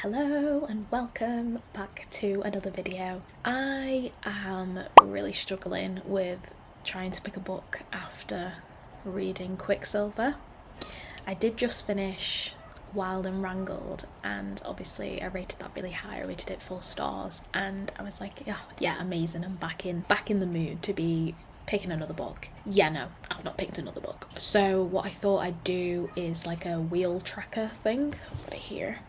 Hello and welcome back to another video. I am really struggling with trying to pick a book after reading Quicksilver. I did just finish Wild and Wrangled, and obviously I rated that really high. I rated it 4 stars and I was like, yeah, amazing. I'm back in the mood to be picking another book. Yeah, no, I've not picked another book. So what I thought I'd do is like a wheel tracker thing. I've got it here.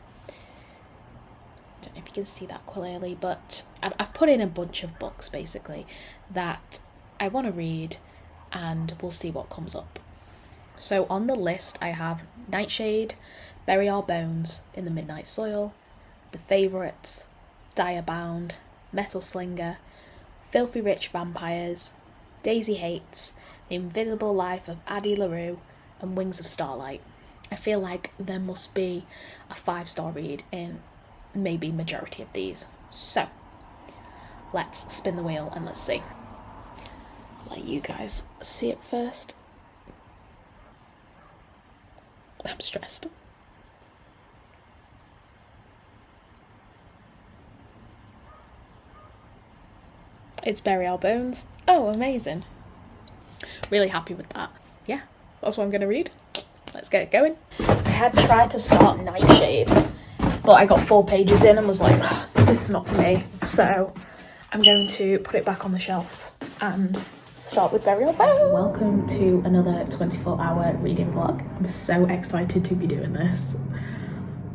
Don't know if you can see that clearly, but I've put in a bunch of books basically that I want to read, and we'll see what comes up. So on the list I have Nightshade, Bury Our Bones in the Midnight Soil, The Favourites, Diabound, Metal Slinger, Filthy Rich Vampires, Daisy Hates, The Invisible Life of Addie LaRue, and Wings of Starlight. I feel like there must be a 5-star read in maybe majority of these. So let's spin the wheel and let's see. Let you guys see it first. I'm stressed. It's Bury Our Bones. Oh, amazing. Really happy with that. Yeah, that's what I'm going to read. Let's get it going. I had tried to start Nightshade, but I got 4 pages in and was like, this is not for me. So I'm going to put it back on the shelf and start with Bury Our Bones. Welcome to another 24-hour reading vlog. I'm so excited to be doing this.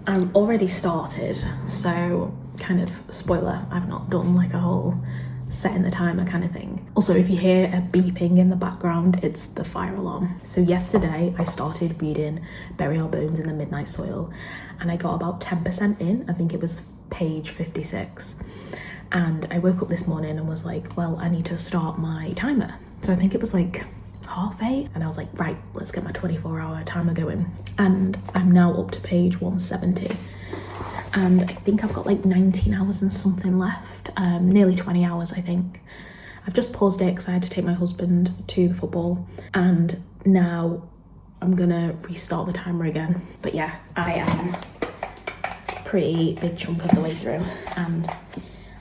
I'm already started, so kind of spoiler, I've not done like a whole setting the timer kind of thing. Also, if you hear a beeping in the background, it's the fire alarm. So yesterday I started reading Bury Our Bones in the Midnight Soil, and I got about 10% in. I think it was page 56. And I woke up this morning and was like, well, I need to start my timer. So I think it was like 8:30, and I was like, right, let's get my 24-hour timer going. And I'm now up to page 170. And I think I've got like 19 hours and something left, nearly 20 hours I think. I've just paused it because I had to take my husband to the football, and now I'm gonna restart the timer again. But yeah, I am a pretty big chunk of the way through, and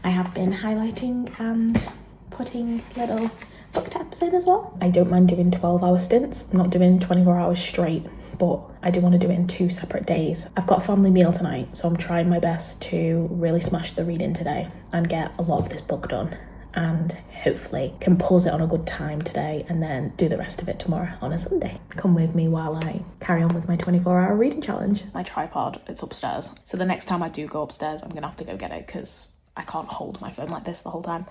I have been highlighting and putting little book tabs in as well. I don't mind doing 12-hour stints. I'm not doing 24 hours straight, but I do want to do it in 2 separate days. I've got a family meal tonight, so I'm trying my best to really smash the reading today and get a lot of this book done, and hopefully can pause it on a good time today and then do the rest of it tomorrow on a Sunday. Come with me while I carry on with my 24-hour reading challenge. My tripod, it's upstairs. So the next time I do go upstairs, I'm gonna have to go get it because I can't hold my phone like this the whole time.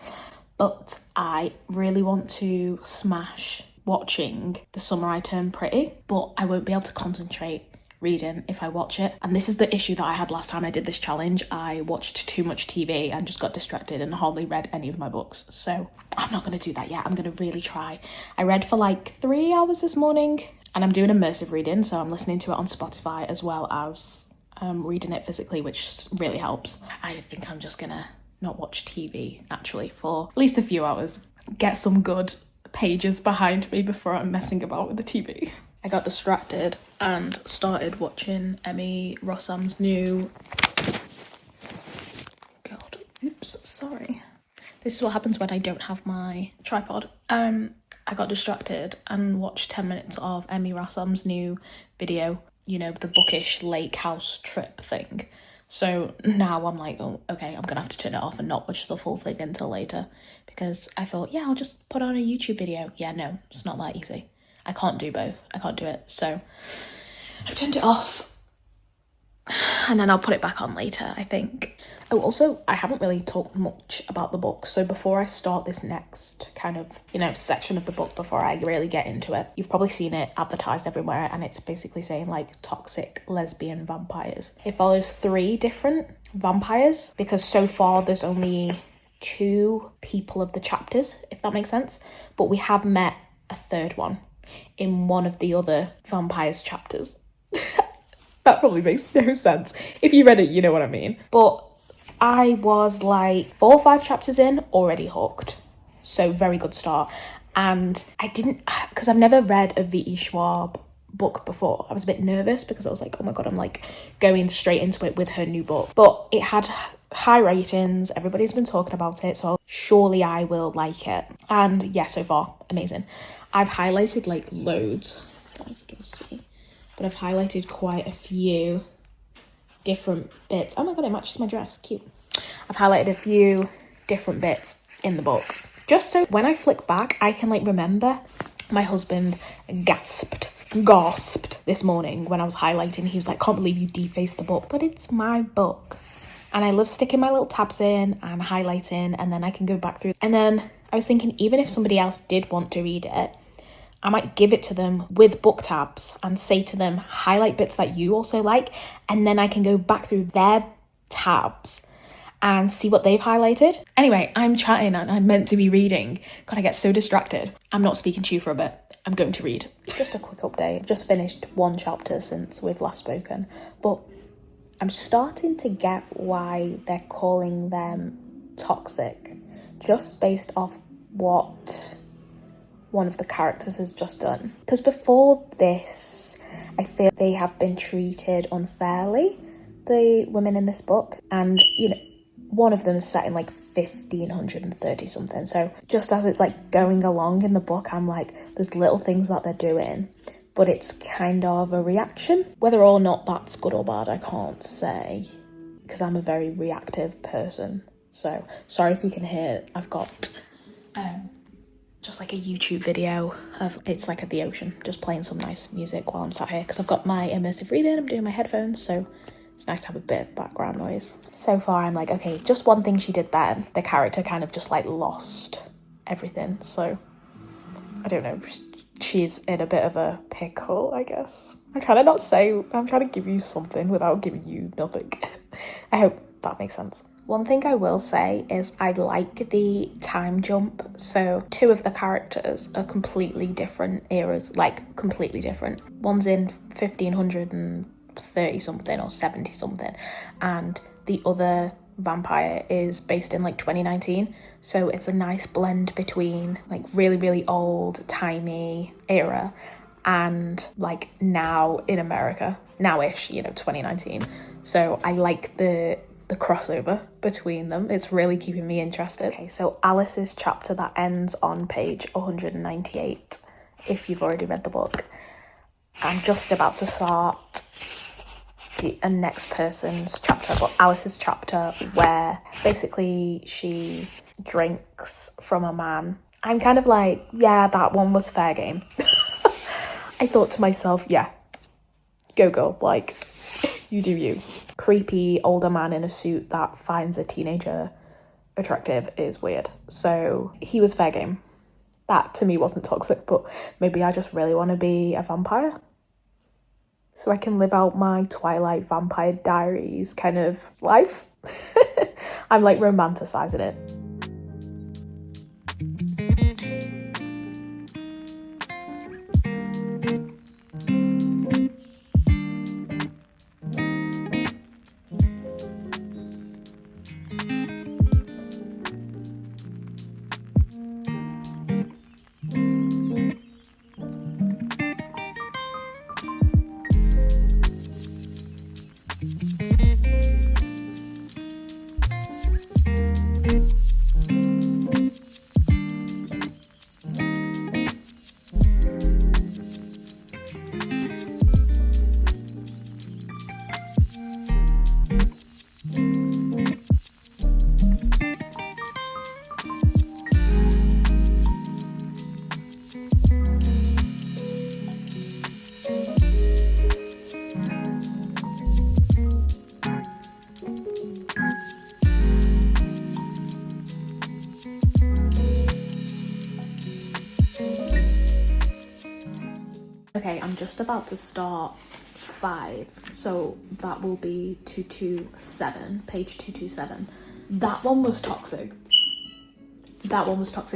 But I really want to smash watching The Summer I Turned Pretty, but I won't be able to concentrate reading if I watch it. And this is the issue that I had last time I did this challenge. I watched too much TV and just got distracted and hardly read any of my books. So I'm not going to do that yet. I'm going to really try. I read for like 3 hours this morning, and I'm doing immersive reading, so I'm listening to it on Spotify as well as reading it physically, which really helps. I think I'm just gonna not watch TV actually for at least a few hours. Get some good pages behind me before I'm messing about with the TV. I got distracted and started watching Emmy Rossum's new... God, oops, sorry. This is what happens when I don't have my tripod. I got distracted and watched 10 minutes of Emmy Rossum's new video, you know, the bookish lake house trip thing. So now I'm like, oh, okay, I'm gonna have to turn it off and not watch the full thing until later, because I thought, yeah, I'll just put on a YouTube video. Yeah, no, it's not that easy. I can't do both. I can't do it. So I've turned it off, and then I'll put it back on later, I think. Oh, also, I haven't really talked much about the book. So before I start this next kind of, you know, section of the book, before I really get into it, you've probably seen it advertised everywhere, and it's basically saying like toxic lesbian vampires. It follows 3 different vampires, because so far there's only 2 people of the chapters, if that makes sense. But we have met a 3rd one in one of the other vampires chapters. That probably makes no sense. If you read it, you know what I mean. But I was like 4 or 5 chapters in, already hooked. So very good start. And I didn't, because I've never read a V.E.Schwab book before, I was a bit nervous because I was like, oh my god, I'm like going straight into it with her new book. But it had high ratings, everybody's been talking about it, so surely I will like it. And yeah, so far, amazing. I've highlighted like loads, I don't know if you can see, but I've highlighted quite a few different bits. Oh my god, it matches my dress, cute. I've highlighted a few different bits in the book, just so when I flick back, I can like remember. My husband gasped this morning when I was highlighting. He was like, can't believe you defaced the book, but it's my book. And I love sticking my little tabs in and highlighting, and then I can go back through. And then I was thinking, even if somebody else did want to read it, I might give it to them with book tabs and say to them, highlight bits that you also like, and then I can go back through their tabs and see what they've highlighted. Anyway, I'm chatting and I'm meant to be reading. God, I get so distracted. I'm not speaking to you for a bit. I'm going to read. Just a quick update. Just finished one chapter since we've last spoken, but I'm starting to get why they're calling them toxic, just based off what one of the characters has just done. Because before this, I feel they have been treated unfairly, the women in this book. And, you know, one of them is set in like 1530 something. So just as it's like going along in the book, I'm like, there's little things that they're doing, but it's kind of a reaction. Whether or not that's good or bad, I can't say, because I'm a very reactive person. So sorry if you can hear, I've got just like a YouTube video of, it's like at the ocean, just playing some nice music while I'm sat here, because I've got my immersive reading, I'm doing my headphones, so it's nice to have a bit of background noise. So far I'm like, okay, just one thing she did then, the character kind of just like lost everything. So I don't know, she's in a bit of a pickle, I guess. I'm trying to give you something without giving you nothing. I hope that makes sense. One thing I will say is I like the time jump. So two of the characters are completely different eras, like completely different. One's in 1530 something or 70 something, and the other vampire is based in like 2019. So it's a nice blend between like really, really old timey era and like now in America, now-ish, you know, 2019. So I like the crossover between them. It's really keeping me interested. Okay, so Alice's chapter that ends on page 198, if you've already read the book. I'm just about to start the next person's chapter, but Alice's chapter, where basically she drinks from a man. I'm kind of like, yeah, that one was fair game. I thought to myself, yeah, go girl, like, you do you. Creepy older man in a suit that finds a teenager attractive is weird. So he was fair game. That to me wasn't toxic, but maybe I just really want to be a vampire, so I can live out my Twilight Vampire Diaries kind of life. I'm like romanticizing it. Okay, I'm just about to start 5, so that will be 227, page 227. That one was toxic.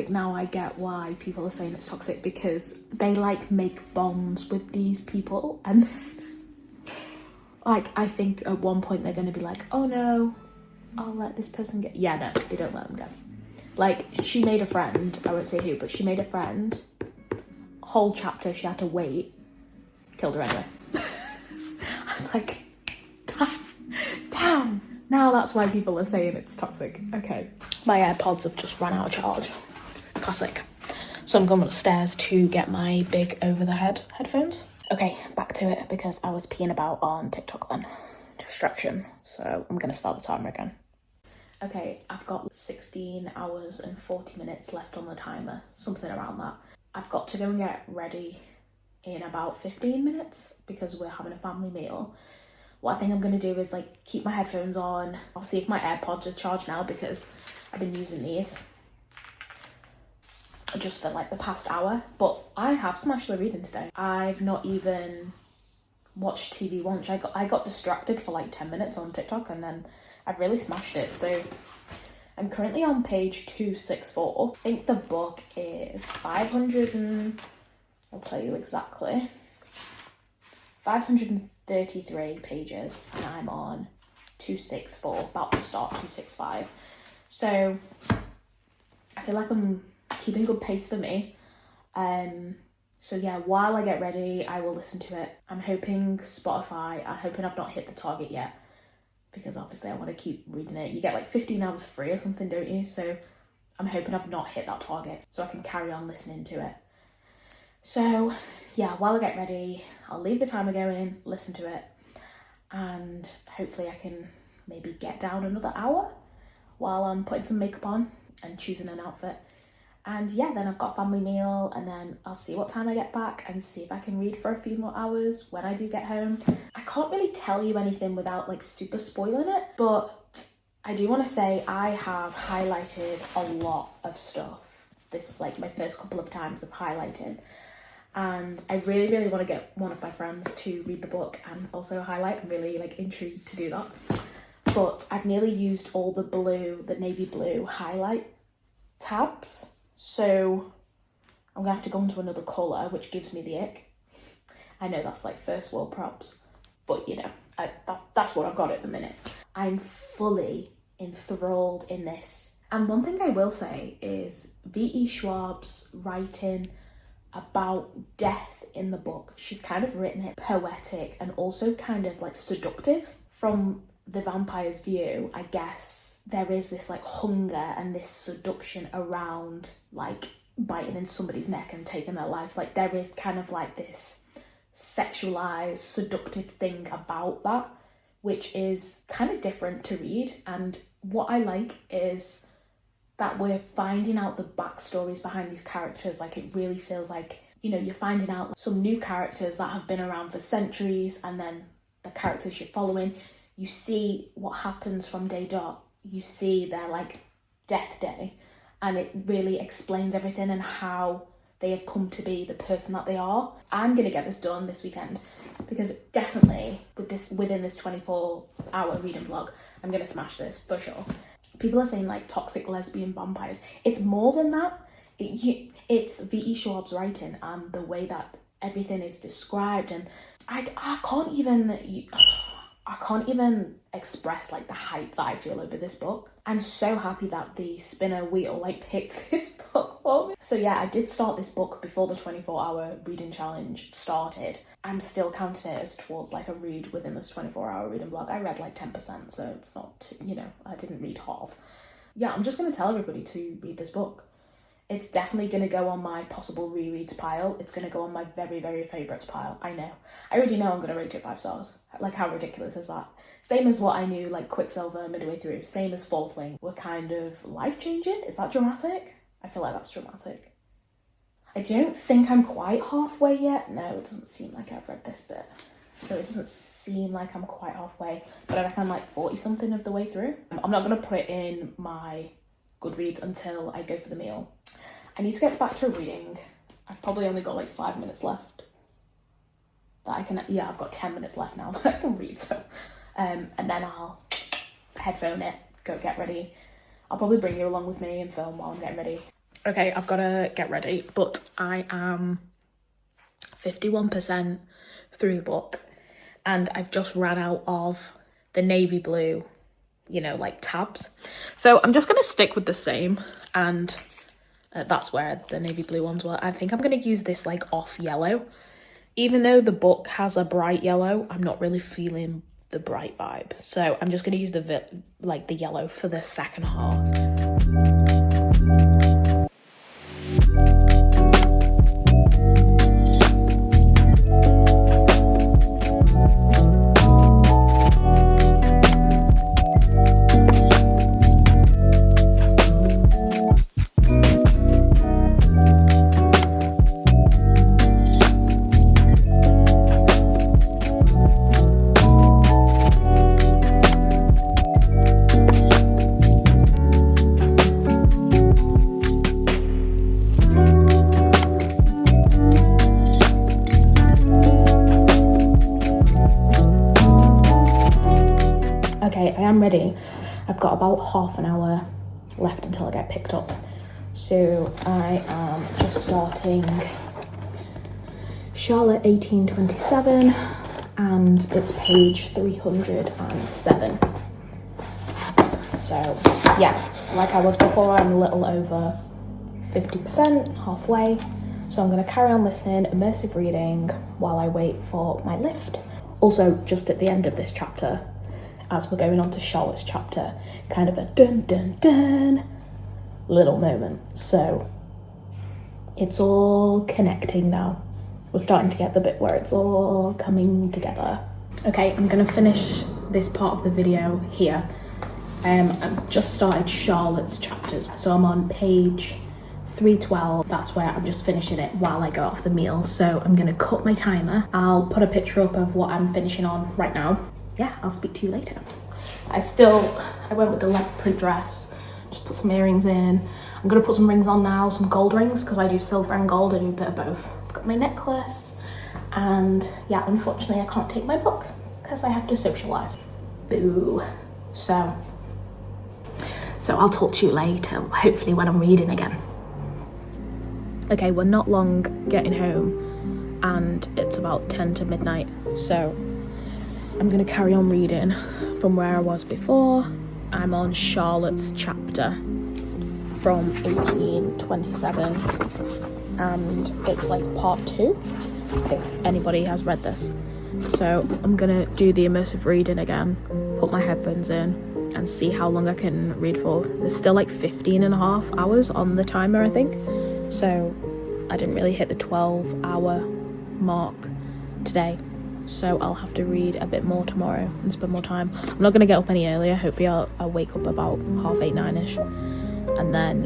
Now I get why people are saying it's toxic, because they like make bonds with these people, and like I think at one point they're going to be like, oh no, I'll let this person get, yeah, no, they don't let them go. Like, she made a friend, I won't say who, but she made a friend. Whole chapter she had to wait Killed her anyway. I was like, damn. Now that's why people are saying it's toxic. Okay. My AirPods have just run out of charge. Classic. So I'm going upstairs to get my big over-the-head headphones. Okay, back to it because I was peeing about on TikTok then. Distraction. So I'm going to start the timer again. Okay, I've got 16 hours and 40 minutes left on the timer. Something around that. I've got to go and get ready in about 15 minutes because we're having a family meal. What I think I'm going to do is like keep my headphones on. I'll see if my AirPods are charged now because I've been using these just for like the past hour. But I have smashed the reading today. I've not even watched TV once. I got distracted for like 10 minutes on TikTok and then I've really smashed it. So I'm currently on page 264. I think the book is 500 and I'll tell you exactly. 533 pages and I'm on 264, about to start 265. So I feel like I'm keeping good pace for me. So yeah, while I get ready, I will listen to it. I'm hoping I'm hoping I've not hit the target yet because obviously I want to keep reading it. You get like 15 hours free or something, don't you? So I'm hoping I've not hit that target so I can carry on listening to it. So yeah, while I get ready, I'll leave the timer going, listen to it, and hopefully I can maybe get down another hour while I'm putting some makeup on and choosing an outfit. And yeah, then I've got a family meal and then I'll see what time I get back and see if I can read for a few more hours when I do get home. I can't really tell you anything without like super spoiling it, but I do want to say I have highlighted a lot of stuff. This is like my first couple of times of highlighting. And I really, really want to get one of my friends to read the book and also highlight. I'm really like intrigued to do that. But I've nearly used all the navy blue highlight tabs. So I'm gonna have to go into another colour, which gives me the ick. I know that's like first world props, but you know, that's what I've got at the minute. I'm fully enthralled in this. And one thing I will say is V.E.Schwab's writing about death in the book. She's kind of written it poetic and also kind of like seductive. From the vampire's view, I guess there is this like hunger and this seduction around like biting in somebody's neck and taking their life. Like there is kind of like this sexualized, seductive thing about that, which is kind of different to read. And what I like is that we're finding out the backstories behind these characters. Like it really feels like, you know, you're finding out some new characters that have been around for centuries, and then the characters you're following, you see what happens from day dot. You see their like death day, and it really explains everything and how they have come to be the person that they are. I'm gonna get this done this weekend because definitely within this 24-hour reading vlog, I'm gonna smash this for sure. People are saying like toxic lesbian vampires. It's more than that. It's V.E.Schwab's writing and the way that everything is described, and I can't even express like the hype that I feel over this book. I'm so happy that the spinner wheel like picked this book for me. So yeah, I did start this book before the 24-hour reading challenge started. I'm still counting it as towards like a read within this 24-hour reading vlog. I read like 10%, so it's not, you know, I didn't read half. Yeah, I'm just going to tell everybody to read this book. It's definitely going to go on my possible rereads pile. It's going to go on my very, very favourites pile. I know. I already know I'm going to rate it 5 stars. Like, how ridiculous is that? Same as what I knew, like, Quicksilver midway through. Same as Fourth Wing were kind of life-changing. Is that dramatic? I feel like that's dramatic. I don't think I'm quite halfway yet. No, it doesn't seem like I've read this bit. So it doesn't seem like I'm quite halfway. But I reckon I'm like 40-something of the way through. I'm not going to put it in my Goodreads until I go for the meal. I need to get back to reading. I've probably only got like 5 minutes left. I've got 10 minutes left now that I can read. So, and then I'll headphone it, go get ready. I'll probably bring you along with me and film while I'm getting ready. Okay, I've got to get ready, but I am 51% through the book and I've just ran out of the navy blue, you know, like tabs. So I'm just going to stick with the same, and that's where the navy blue ones were. I think I'm going to use this like off yellow Even though the book has a bright yellow, I'm not really feeling the bright vibe. So I'm just going to use the yellow for the second half. Okay, I am ready. I've got about half an hour left until I get picked up. So I am just starting Charlotte 1827 and it's page 307. So yeah, like I was before, I'm a little over 50%, halfway. So I'm going to carry on listening, immersive reading, while I wait for my lift. Also, just at the end of this chapter, as we're going on to Charlotte's chapter, kind of a dun dun dun little moment. So it's all connecting now. We're starting to get the bit where it's all coming together. Okay, I'm going to finish this part of the video here. I've just started Charlotte's chapters. So I'm on page 312. That's where I'm just finishing it while I go off the meal. So I'm going to cut my timer. I'll put a picture up of what I'm finishing on right now. Yeah, I'll speak to you later. I went with the leopard print dress, just put some earrings in. I'm gonna put some rings on now, some gold rings, because I do silver and gold, I do a bit of both. I've got my necklace, and yeah, unfortunately I can't take my book, because I have to socialise. Boo. So I'll talk to you later, hopefully when I'm reading again. Okay, we're not long getting home, and it's about 10 to midnight, so I'm going to carry on reading from where I was before. I'm on Charlotte's chapter from 1827 and it's like part 2 if anybody has read this. So I'm going to do the immersive reading again, put my headphones in and see how long I can read for. There's still like 15.5 hours on the timer, I think. So I didn't really hit the 12-hour mark today. So I'll have to read a bit more tomorrow and spend more time. I'm not going to get up any earlier. Hopefully I'll wake up about 8:30, 9ish. And then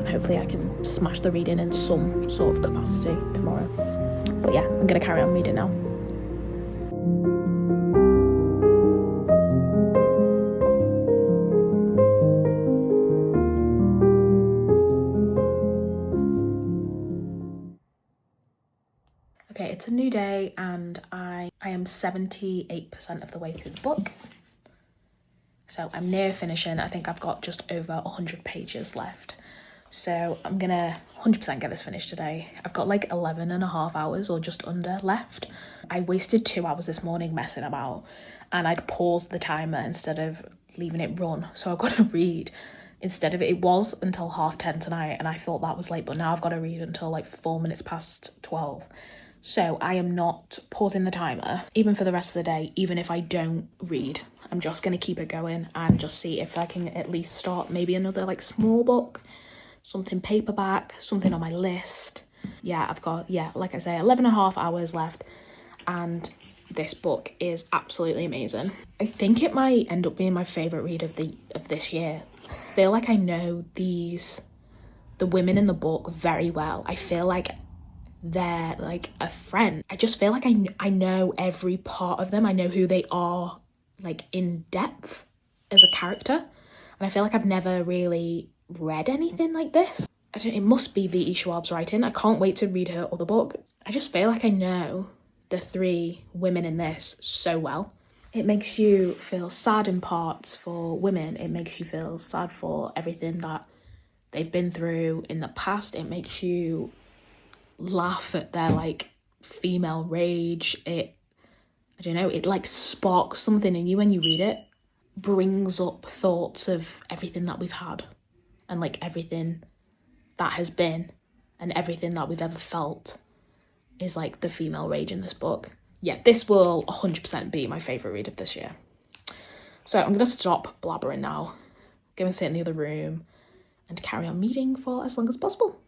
hopefully I can smash the reading in some sort of capacity tomorrow. But yeah, I'm going to carry on reading now. Okay, it's a new day and I am 78% of the way through the book. So I'm near finishing. I think I've got just over 100 pages left. So I'm gonna 100% get this finished today. I've got like 11.5 hours or just under left. I wasted 2 hours this morning messing about and I'd paused the timer instead of leaving it run. So I've got to read instead of it was until 10:30 tonight and I thought that was late, but now I've got to read until like 4 minutes past 12. So I am not pausing the timer, even for the rest of the day, even if I don't read. I'm just going to keep it going and just see if I can at least start maybe another like small book, something paperback, something on my list. Yeah, I've got, like I say, 11.5 hours left and this book is absolutely amazing. I think it might end up being my favourite read of this year. I feel like I know the women in the book very well. I feel like they're like a friend. I just feel like I know every part of them. I know who they are like in depth as a character. And I feel like I've never really read anything like this. It must be V.E.Schwab's writing. I can't wait to read her other book. I just feel like I know the 3 women in this so well. It makes you feel sad in parts for women. It makes you feel sad for everything that they've been through in the past. It makes you laugh at their like female rage. It like sparks something in you when you read it. Brings up thoughts of everything that we've had and like everything that has been and everything that we've ever felt. is like the female rage in this book. Yeah, this will 100% be my favourite read of this year. So I'm going to stop blabbering now, go and sit in the other room and carry on reading for as long as possible.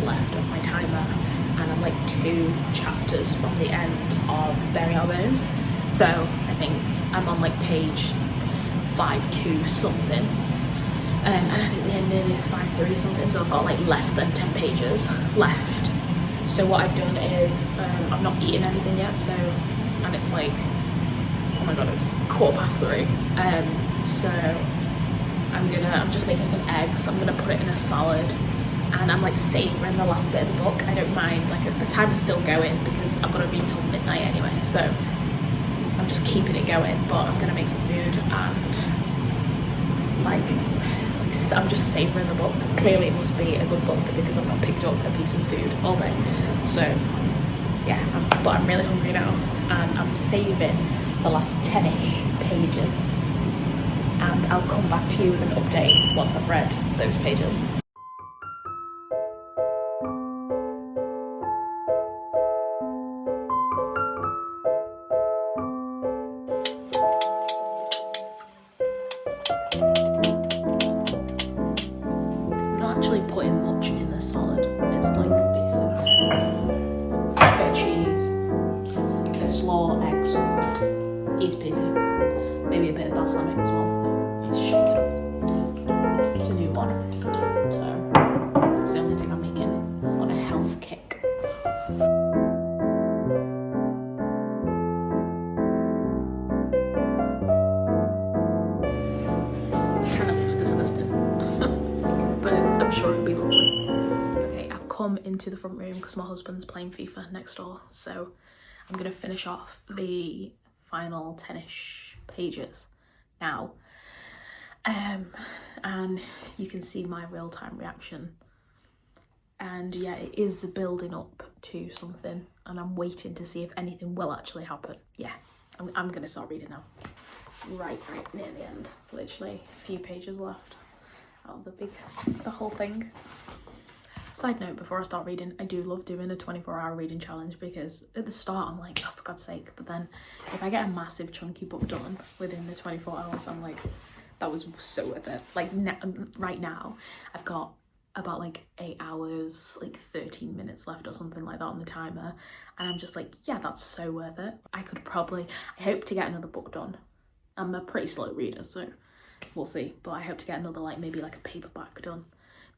Left of my timer, and I'm like 2 chapters from the end of Bones, so I think I'm on like page 5-2 something, and I think the ending is 5-3 something, so I've got like less than 10 pages left. So what I've done is I've not eaten anything yet, so, and it's like, oh my god, it's 3:15, so I'm just making some eggs. I'm gonna put it in a salad, and I'm like savouring the last bit of the book. I don't mind, like the time is still going because I've got to read till midnight anyway, so I'm just keeping it going, but I'm gonna make some food and like I'm just savouring the book. Clearly it must be a good book because I've not picked up a piece of food all day, so yeah, but I'm really hungry now, and I'm saving the last 10ish pages, and I'll come back to you with an update once I've read those pages. Putting much in the salad. It's like basically a bit of cheese, a bit of slaw, eggs, easy peasy, maybe a bit of balsamic as well. Let's shake it up. It's a new one, so it's the only thing I'm making on a health kick. That looks disgusting. But I'm sure it'll be lovely. Okay, I've come into the front room because my husband's playing FIFA next door, so I'm going to finish off the final 10ish pages now. And you can see my real-time reaction. And yeah, it is building up to something, and I'm waiting to see if anything will actually happen. Yeah, I'm going to start reading now. Right near the end. Literally a few pages left. Oh, the whole thing. Side note, before I start reading, I do love doing a 24-hour reading challenge, because at the start I'm like, oh, for God's sake, but then if I get a massive chunky book done within the 24 hours, I'm like, that was so worth it. Like right now I've got about like 8 hours, like 13 minutes left or something like that on the timer, and I'm just like, yeah, that's so worth it. I hope to get another book done. I'm a pretty slow reader, so we'll see, but I hope to get another, like maybe like a paperback done,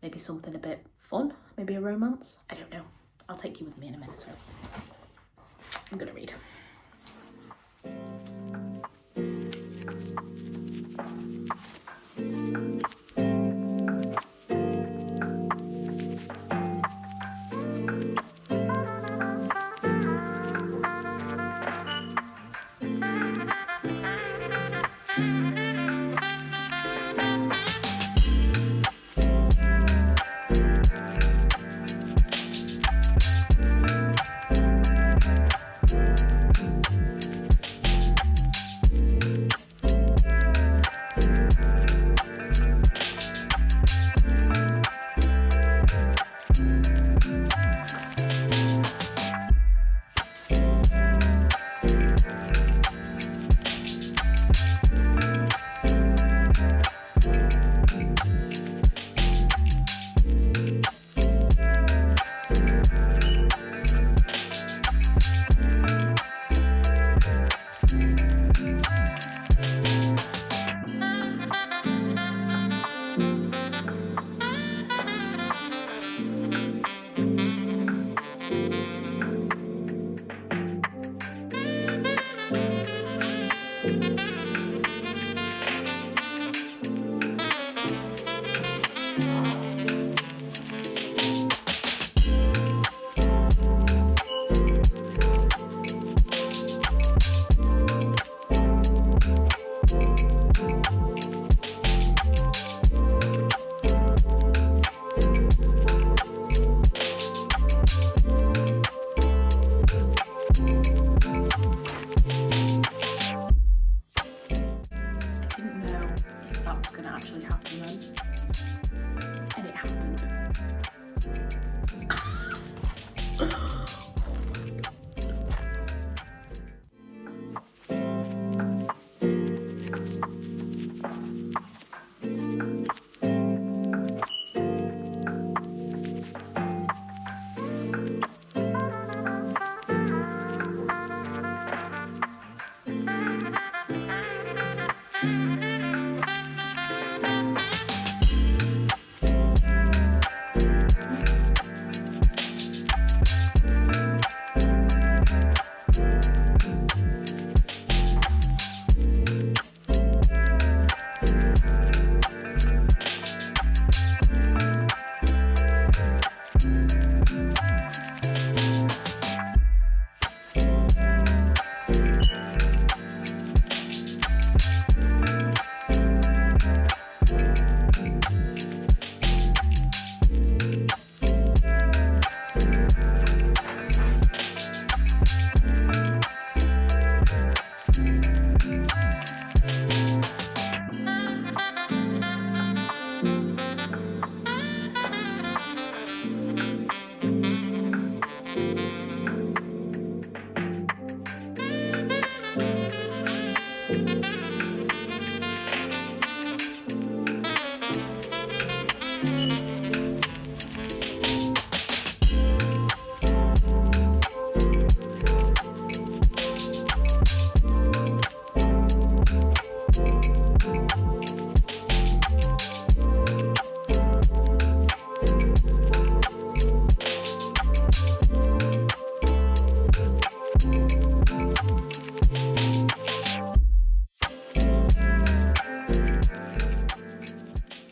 maybe something a bit fun, maybe a romance, I don't know. I'll take you with me in a minute, so I'm gonna read.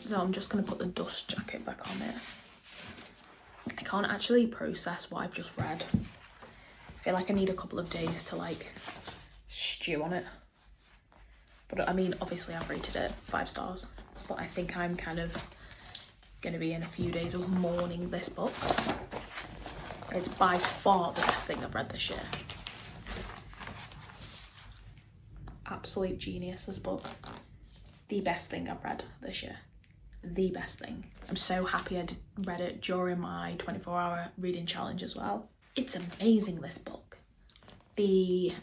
So I'm just going to put the dust jacket back on it. I can't actually process what I've just read. I feel like I need a couple of days to like stew on it. But I mean, obviously I've rated it 5 stars, but I think I'm kind of going to be in a few days of mourning this book. It's by far the best thing I've read this year. Absolute genius, this book. The best thing I've read this year. The best thing. I'm so happy I read it during my 24-hour reading challenge as well. It's amazing, this book. I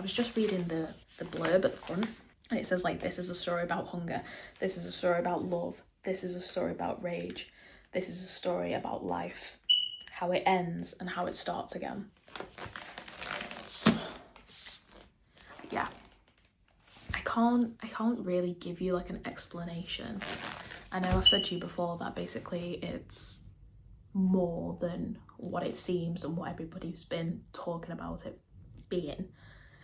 was just reading the blurb at the front, and it says like, this is a story about hunger, this is a story about love, this is a story about rage, this is a story about life, how it ends and how it starts again. Yeah, I can't really give you like an explanation. I know I've said to you before that basically it's more than what it seems and what everybody's been talking about it being.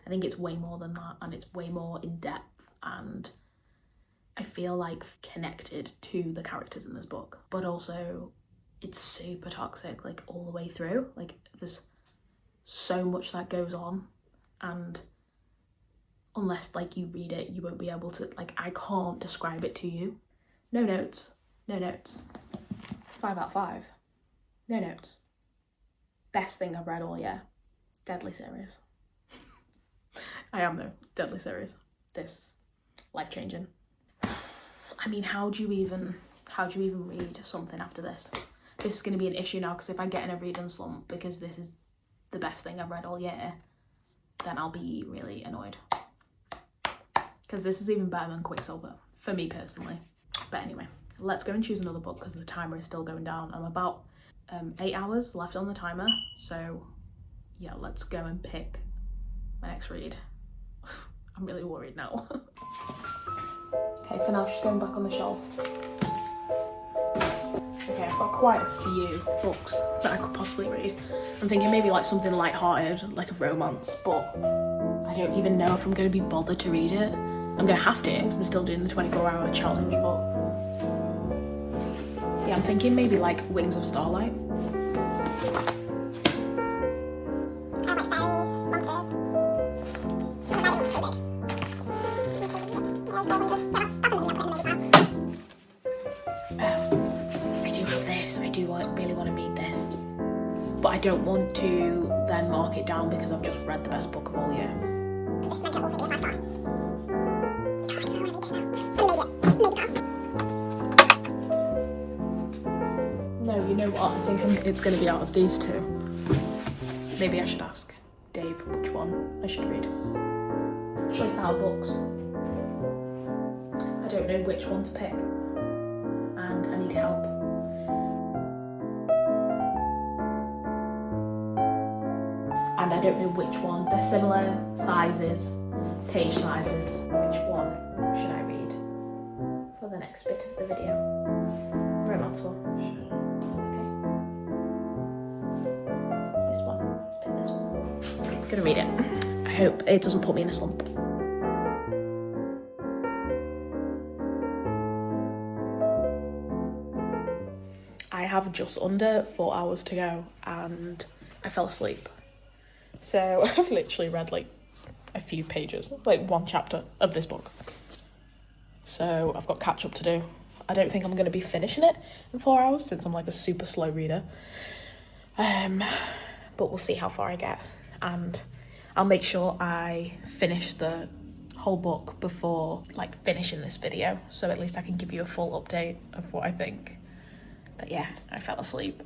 I think it's way more than that, and it's way more in depth, and I feel like connected to the characters in this book. But also it's super toxic, like all the way through. Like there's so much that goes on, and unless like you read it, you won't be able to, like, I can't describe it to you. No notes. 5 out of 5. No notes. Best thing I've read all year. Deadly serious. I am though, deadly serious. This life-changing. I mean, how do you even read something after this? This is going to be an issue now, because if I get in a reading slump because this is the best thing I've read all year, then I'll be really annoyed. Because this is even better than Quicksilver, for me personally. But anyway, let's go and choose another book, because the timer is still going down. I'm about 8 hours left on the timer, so yeah, let's go and pick my next read. I'm really worried now. Okay, for now she's going back on the shelf. Okay, I've got quite a few books that I could possibly read. I'm thinking maybe like something light-hearted, like a romance, but I don't even know if I'm going to be bothered to read it. I'm going to have to, because I'm still doing the 24-hour challenge, but yeah, I'm thinking maybe like Wings of Starlight. Really want to read this, but I don't want to then mark it down because I've just read the best book of all year. This might also be a 5-star. No, you know what? I think it's going to be out of these two. Maybe I should ask Dave which one I should read. Choice out of books. I don't know which one to pick, and I need help. And I don't know which one. They're similar sizes, page sizes. Which one should I read for the next bit of the video? Romance one. Sure. Okay. This one. Let's pick this one. Okay, I'm gonna read it. I hope it doesn't put me in a slump. I have just under 4 hours to go, and I fell asleep. So I've literally read like a few pages, like one chapter of this book. So I've got catch up to do. I don't think I'm going to be finishing it in 4 hours, since I'm like a super slow reader. But we'll see how far I get, and I'll make sure I finish the whole book before like finishing this video, so at least I can give you a full update of what I think. But yeah, I fell asleep.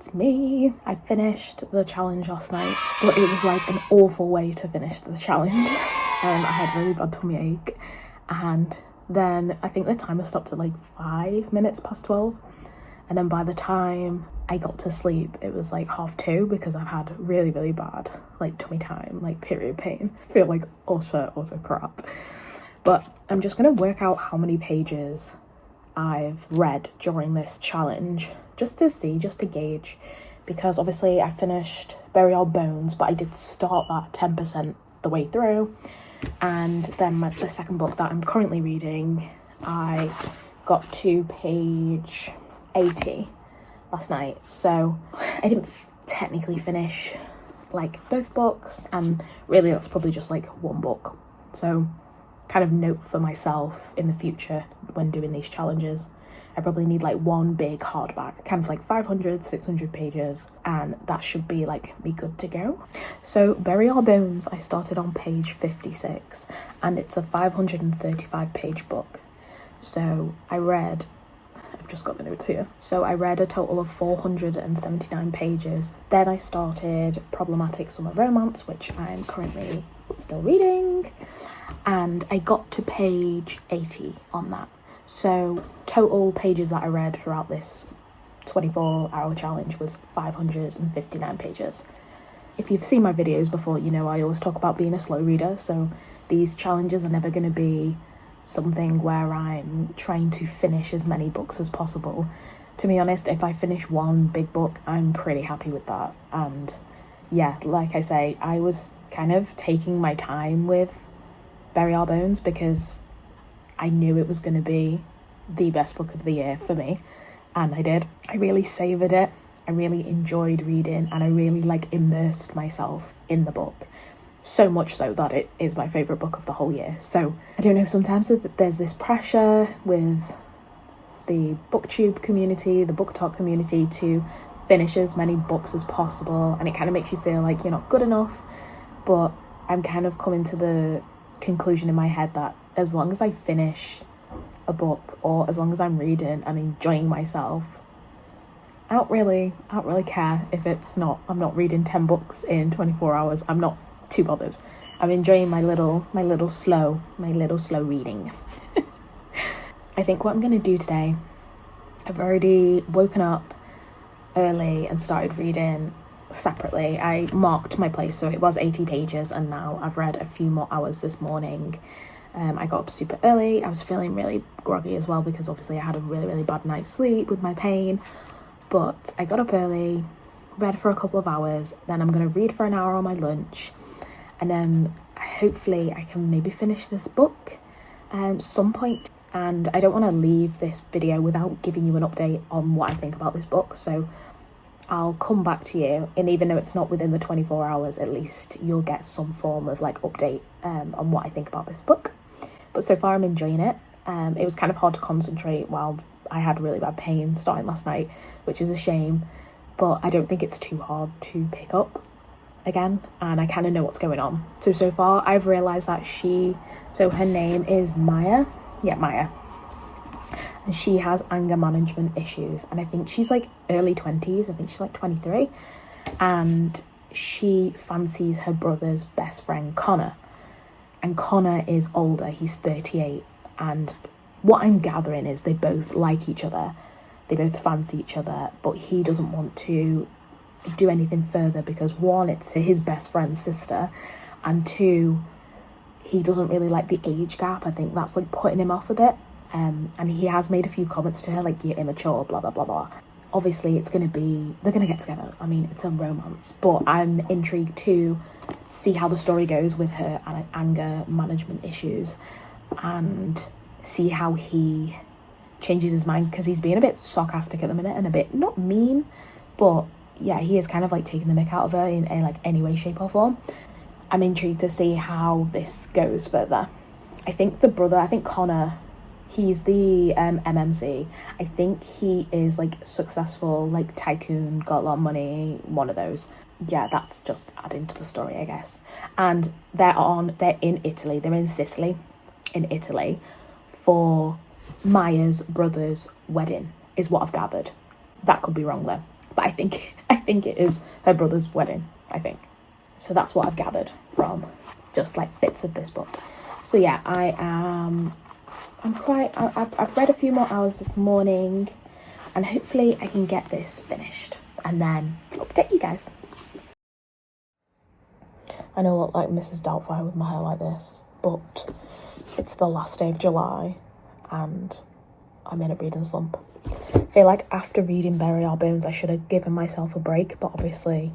it's me. I finished the challenge last night, but it was like an awful way to finish the challenge. I had really bad tummy ache, and then I think the timer stopped at like 5 minutes past 12, and then by the time I got to sleep it was like 2:30 because I've had really bad like tummy time, like period pain. I feel like utter crap. But I'm just gonna work out how many pages I've read during this challenge, just to gauge, because obviously I finished Burial Bones, but I did start that 10% the way through, and then the second book that I'm currently reading, I got to page 80 last night, so I didn't technically finish like both books, and really that's probably just like one book. So kind of note for myself in the future when doing these challenges, I probably need like one big hardback, kind of like 500-600 pages, and that should be like me good to go. So Burial Bones, I started on page 56, and it's a 535 page book. So I've just got the notes here. So I read a total of 479 pages. Then I started Problematic Summer Romance, which I'm currently still reading, and I got to page 80 on that. So total pages that I read throughout this 24-hour challenge was 559 pages. If you've seen my videos before, you know I always talk about being a slow reader, so these challenges are never going to be something where I'm trying to finish as many books as possible. To be honest, if I finish one big book, I'm pretty happy with that. And yeah, like I say, I was kind of taking my time with Burial Bones because I knew it was going to be the best book of the year for me, and I did. I really savoured it. I really enjoyed reading, and I really like immersed myself in the book. So much so that it is my favourite book of the whole year. So I don't know, sometimes there's this pressure with the booktube community, the book talk community, to finish as many books as possible, and it kind of makes you feel like you're not good enough. But I'm kind of coming to the conclusion in my head that as long as I finish a book, or as long as I'm reading and enjoying myself, I don't really care if I'm not reading 10 books in 24 hours. I'm not too bothered. I'm enjoying my little slow reading. I think what I'm going to do today, I've already woken up early and started reading separately. I marked my place, so it was 80 pages, and now I've read a few more hours this morning. I got up super early. I was feeling really groggy as well because obviously I had a really bad night's sleep with my pain, but I got up early, read for a couple of hours, then I'm going to read for an hour on my lunch, and then hopefully I can maybe finish this book some point. And I don't want to leave this video without giving you an update on what I think about this book, so I'll come back to you, and even though it's not within the 24 hours, at least you'll get some form of like update on what I think about this book. But so far I'm enjoying it. It was kind of hard to concentrate while I had really bad pain starting last night, which is a shame, but I don't think it's too hard to pick up again, and I kind of know what's going on. So far I've realised that her name is Maya. Yeah, Maya. And she has anger management issues, and I think she's like early 20s. I think she's like 23, and she fancies her brother's best friend Connor, and Connor is older. He's 38, and what I'm gathering is they both like each other, they both fancy each other, but he doesn't want to do anything further because one, it's his best friend's sister, and two, he doesn't really like the age gap. I think that's like putting him off a bit. And he has made a few comments to her like, you're immature, blah blah blah blah. Obviously they're gonna get together. I mean, it's a romance, but I'm intrigued to see how the story goes with her and anger management issues, and see how he changes his mind, because he's being a bit sarcastic at the minute and a bit not mean, but yeah, he is kind of like taking the mick out of her in like any way, shape or form. I'm intrigued to see how this goes further. I think Connor, he's the MMC. I think he is like successful, like tycoon, got a lot of money, one of those. Yeah, that's just adding to the story, I guess. And they're in Italy, they're in Sicily, in Italy, for Maya's brother's wedding, is what I've gathered. That could be wrong though. but I think it is her brother's wedding, I think. So that's what I've gathered from just like bits of this book. So yeah, I've read a few more hours this morning, and hopefully I can get this finished and then update you guys. I know I look like Mrs. Doubtfire with my hair like this, but it's the last day of July and I'm in a reading slump. I feel like after reading Bury Our Bones I should have given myself a break, but obviously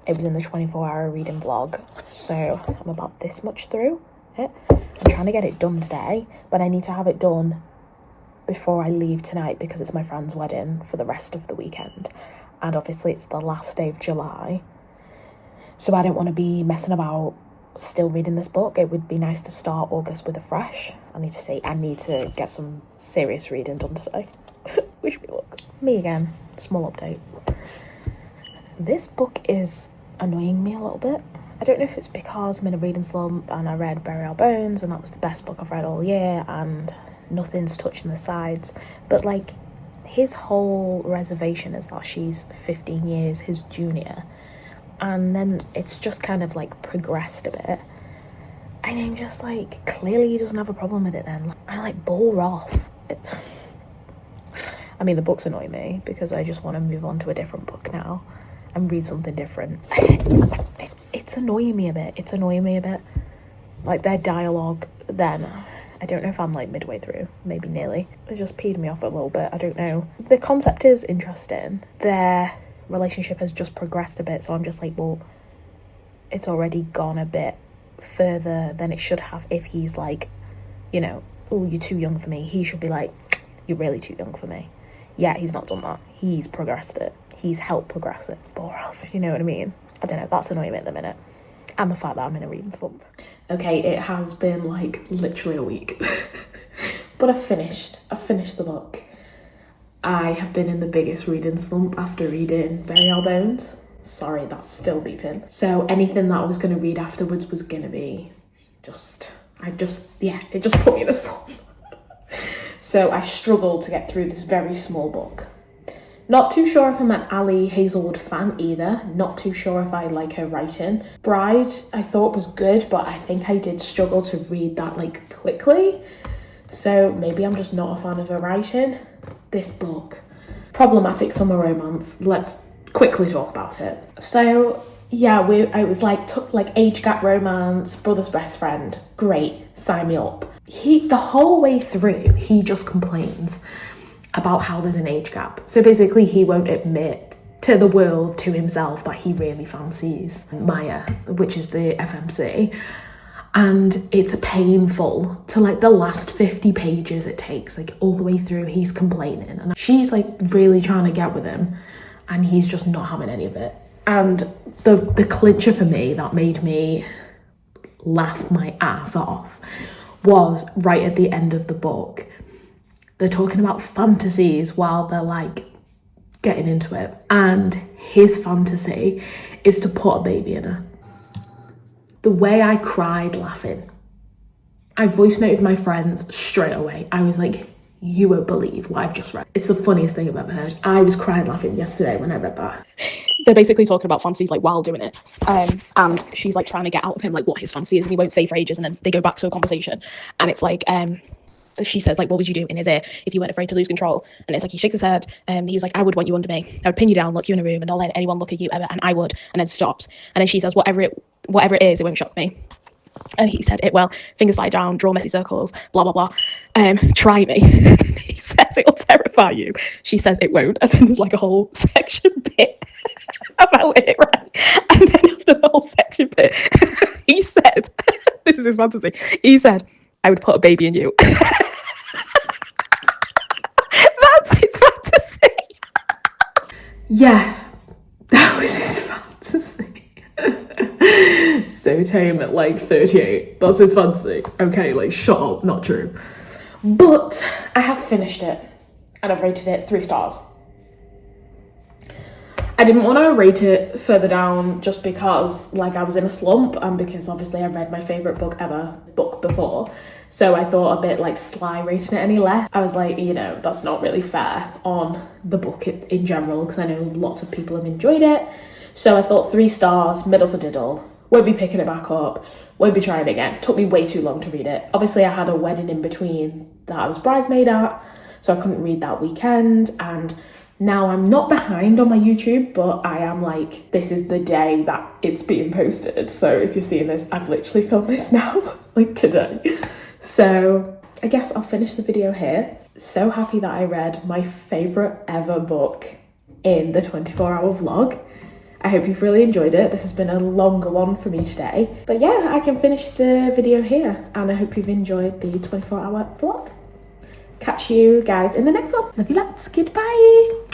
it was in the 24-hour reading vlog, so I'm about this much through it. I'm trying to get it done today, but I need to have it done before I leave tonight because it's my friend's wedding for the rest of the weekend, and obviously it's the last day of July, so I don't want to be messing about still reading this book. It would be nice to start August with a fresh. I need to get some serious reading done today. Wish me luck. Me again. Small update. This book is annoying me a little bit. I don't know if it's because I'm in a reading slump and I read Bury Our Bones and that was the best book I've read all year and nothing's touching the sides, but like his whole reservation is that she's 15 years his junior, and then it's just kind of like progressed a bit, and I'm just like, clearly he doesn't have a problem with it then. I like bore off. I mean, the books annoy me because I just want to move on to a different book now and read something different. It's annoying me a bit. Like their dialogue then, I don't know if I'm like midway through, maybe nearly. It just peed me off a little bit, I don't know. The concept is interesting. Their relationship has just progressed a bit, so I'm just like, well, it's already gone a bit further than it should have. If he's like, you know, oh, you're too young for me, he should be like, you're really too young for me. Yeah, he's not done that. He's progressed it. He's helped progress it. Bore off, you know what I mean? I don't know, that's annoying me at the minute. And the fact that I'm in a reading slump. Okay, it has been like literally a week. But I've finished the book. I have been in the biggest reading slump after reading Bury Our Bones. Sorry, that's still beeping. So anything that I was going to read afterwards was going to be it just put me in a slump. So I struggled to get through this very small book. Not too sure if I'm an Ali Hazelwood fan either. Not too sure if I like her writing. Bride, I thought was good, but I think I did struggle to read that like quickly. So maybe I'm just not a fan of her writing. This book, problematic summer romance. Let's quickly talk about it. So yeah, it was like age gap romance, brother's best friend. Great, sign me up. The whole way through, he just complains about how there's an age gap. So basically he won't admit to the world, to himself, that he really fancies Maya, which is the FMC. And it's painful to like the last 50 pages it takes, like all the way through he's complaining. And she's like really trying to get with him and he's just not having any of it. And the clincher for me that made me laugh my ass off was right at the end of the book. They're talking about fantasies while they're like getting into it. And his fantasy is to put a baby in her. The way I cried laughing. I voice noted my friends straight away. I was like, you won't believe what I've just read. It's the funniest thing I've ever heard. I was crying laughing yesterday when I read that. They're basically talking about fantasies like while doing it. And she's like trying to get out of him like what his fantasy is, and he won't say for ages, and then they go back to a conversation. And it's like, she says like, what would you do in his ear if you weren't afraid to lose control? And it's like, he shakes his head and he was like, I would want you under me. I would pin you down, lock you in a room, and not let anyone look at you ever, and I would. And then stops. And then she says, whatever it is, it won't shock me. And he said, it will. Fingers slide down, draw messy circles, blah, blah, blah. Try me. He says it'll terrify you. She says it won't. And then there's like a whole section bit about it, right? And then after the whole section bit, he said, this is his fantasy, he said, I would put a baby in you. That's his fantasy. Yeah, that was his fantasy. So tame at like 38. That's his fantasy. Okay, like shut up, not true. But I have finished it and I've rated it 3 stars. I didn't want to rate it further down just because like I was in a slump and because obviously I read my favourite book ever, book before. So I thought a bit like sly rating it any less. I was like, you know, that's not really fair on the book in general, because I know lots of people have enjoyed it. So I thought 3 stars, middle for diddle. Won't be picking it back up, won't be trying again. Took me way too long to read it. Obviously I had a wedding in between that I was bridesmaid at, so I couldn't read that weekend, and now I'm not behind on my YouTube, but I am like, this is the day that it's being posted. So if you're seeing this, I've literally filmed this now, like today. So I guess I'll finish the video here. So happy that I read my favourite ever book in the 24-hour vlog. I hope you've really enjoyed it. This has been a longer one for me today. But yeah, I can finish the video here, and I hope you've enjoyed the 24-hour vlog. Catch you guys in the next one. Love you lots. Goodbye.